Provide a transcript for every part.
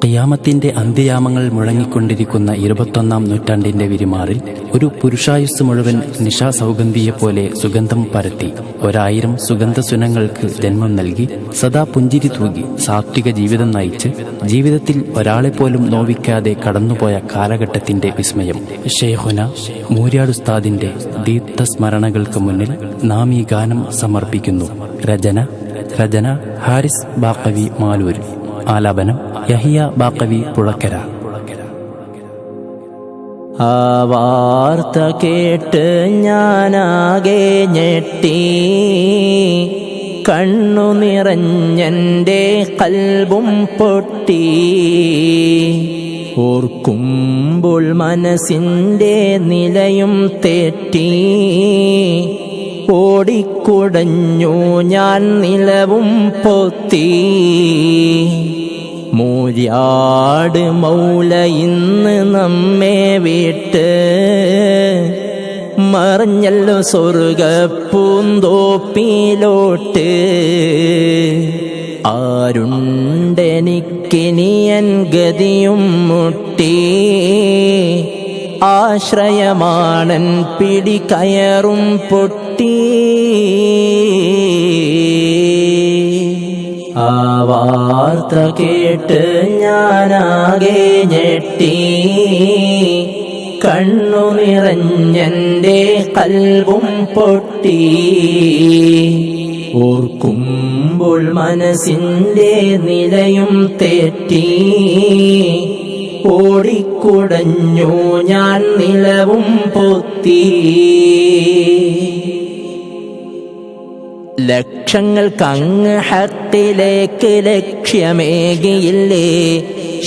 ഖിയാമത്തിന്റെ അന്ത്യയാമങ്ങൾ മുഴങ്ങിക്കൊണ്ടിരിക്കുന്ന 21-ാം നൂറ്റാണ്ടിന്റെ വിരിമാറിൽ ഒരു പുരുഷായുസ് മുഴുവൻ നിശാസൗഗന്ധിയെപ്പോലെ സുഗന്ധം പരത്തി 1000 സുഗന്ധസുനങ്ങൾക്ക് ജന്മം നൽകി സദാ പുഞ്ചിരി തൂകി സാത്വിക ജീവിതം നയിച്ച് ജീവിതത്തിൽ ഒരാളെപ്പോലും നോവിക്കാതെ കടന്നുപോയ കാലഘട്ടത്തിന്റെ വിസ്മയം ഷെയ്ഖുന മൂര്യാട് ഉസ്താദിന്റെ ദീപ്ത സ്മരണകൾക്ക് മുന്നിൽ നാം ഈ ഗാനം സമർപ്പിക്കുന്നു. രചന ഹാരിസ് ബാക്കവി മാലൂർ, ആലാപനം യഹിയ ബാക്കവി പുഴക്കര. ആ വാർത്ത കേട്ട് ഞാനാകെ ഞെട്ടി, കണ്ണു നിറഞ്ഞെൻ്റെ കൽബും പൊട്ടി. ഓർക്കുമ്പോൾ മനസ്സിൻ്റെ നിലയും തെറ്റി, ഓടിക്കുടഞ്ഞു ഞാൻ നിലവും പൊത്തി. മൂര്യാട് മൗല ഇന്ന് നമ്മെ വിട്ട് മറിഞ്ഞല്ലോ സ്വർഗപ്പൂന്തോപ്പിലോട്ട്. ആരുണ്ടെനിക്കിനിയൻ ഗതിയും മുട്ടി, ആശ്രയമാണൻ പിടി കയറും പൊട്ടി. ആ വാർത്ത കേട്ട് ഞാനാകെ ഞെട്ടി, കണ്ണു നിറഞ്ഞെൻ്റെ കൽബും പൊട്ടി. ഓർക്കുമ്പോൾ മനസ്സിൻ്റെ നിലയും തെറ്റി, ഓടിക്കുടഞ്ഞു ഞാൻ നിലവും പൊത്തി. ലക്ഷങ്ങൾക്കങ്ങ് ഹത്തിലേക്ക് ലക്ഷ്യമേകിയില്ലേ,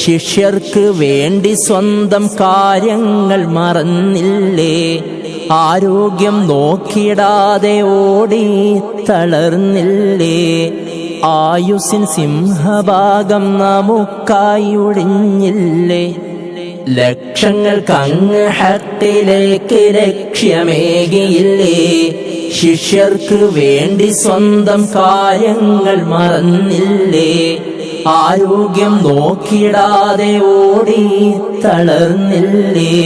ശിഷ്യർക്ക് വേണ്ടി സ്വന്തം കാര്യങ്ങൾ മറന്നില്ലേ. ആരോഗ്യം നോക്കിടാതെ ഓടി തളർന്നില്ലേ, ആയുസ്സിൻ സിംഹഭാഗം നമുക്കായി ഒഴിഞ്ഞില്ലേ. ലക്ഷങ്ങൾക്കങ്ങ് ഹത്തിലേക്ക് ലക്ഷ്യമേകിയില്ലേ, ശിഷ്യർക്ക് വേണ്ടി സ്വന്തം കാര്യങ്ങൾ മറന്നില്ലേ. ആരോഗ്യം നോക്കിടാതെ ഓടി തളർന്നില്ലേ,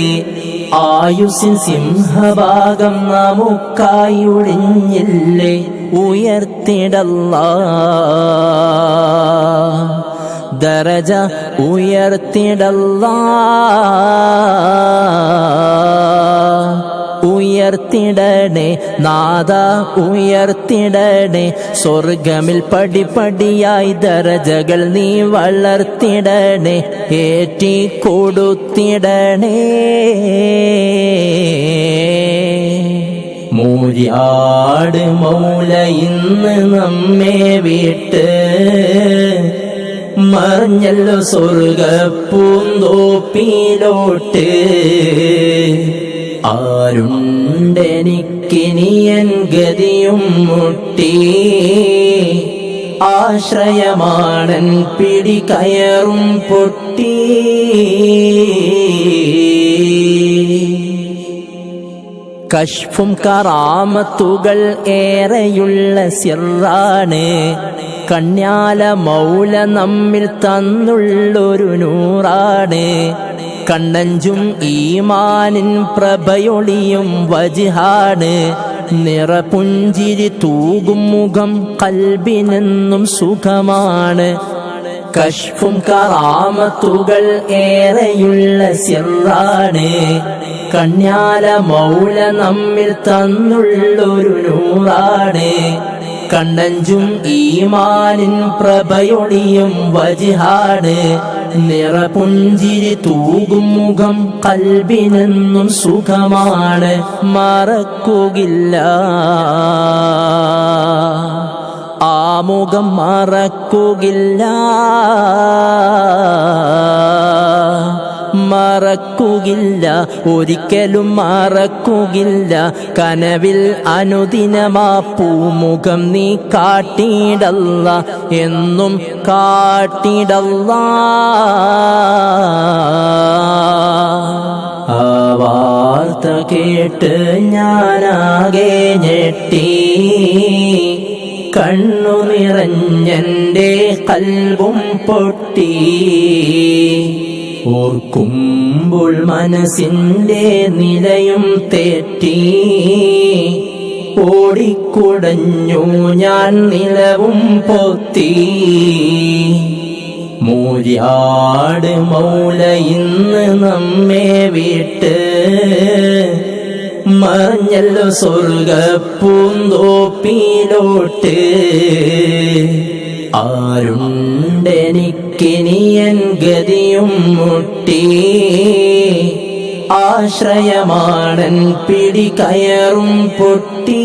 ആയുസ്സിൻ സിംഹഭാഗം നമുക്കായി ഒഴിഞ്ഞില്ലേ. ഉയർത്തിടല്ലാഹ് ദറജ, ഉയർത്തിടല്ലാഹ് ഉയർത്തിടണേ നാദ, ഉയർത്തിടണേ. സ്വർഗമിൽ പടിപടിയായി ദരജകൾ നീ വളർത്തിടണേ, ഏറ്റി കൊടുത്തിടണേ. മൂര്യാട് മൗല ഇന്ന് നമ്മെ വിട്ട് മറിഞ്ഞല്ലോ സ്വർഗപ്പൂന്തോപ്പിലോട്ട്. ആരുണ്ടെനിക്കിനിയൻ ഗതിയും മുട്ടി, ആശ്രയമാണൻ പിടി കയറും പൊട്ടി. കശ്ഫും കറാമത്തുകൾ ഏറെയുള്ള സിറാണ്, കണ്യാല മൗല നമ്മിൽ തന്നുള്ളൊരു നൂറാണ്. കണ്ണഞ്ചും ഈമാനിൻ പ്രഭയൊളിയും വജ്ഹാണ്, നിറപുഞ്ചിരി തൂകും മുഖം കൽബിനെന്നും സുഖമാണ്. കശ്ഫും കറാമത്തുകൾ ഏറെയുള്ള സിറാണ്, കണ്യാല മൗല നമ്മിൽ തന്നുള്ളൊരു നൂറാണ്. കണ്ണഞ്ചും ഈമാനിൻ പ്രഭയൊളിയും വജ്ഹാണ്, നിറപുഞ്ചിരി തൂകും മുഖം കൽബിനെന്നും സുഖമാണ്. മറക്കുകില്ല ആ മുഖം, മറക്കുകില്ല മറക്കുകില്ല, ഒരിക്കലും മറക്കുകില്ല. കനവിൽ അനുദിനമാ പൂമുഖം നീ കാട്ടിടല്ല, എന്നും കാട്ടിടല്ല. ആ വാർത്ത കേട്ട് ഞാനാകെ ഞെട്ടി, കണ്ണു നിറഞ്ഞെന്റെ കൽബും പൊട്ടി ഓർക്കുമ്പോൾ മനസ്സിന്റെ നിലയും തെറ്റി ഓടിക്കുടഞ്ഞു ഞാൻ നിലവും പൊത്തി മൂര്യാട് മൗല ഇന്ന് നമ്മെ വിട്ട് മറഞ്ഞല്ലോ സ്വർഗപ്പൂന്തോപ്പിലോട്ട് ആരുണ്ടെനിക്കിനിയൻ ഗതിയും മുട്ടി ആശ്രയമാണൻ പിടി കയറും പൊട്ടി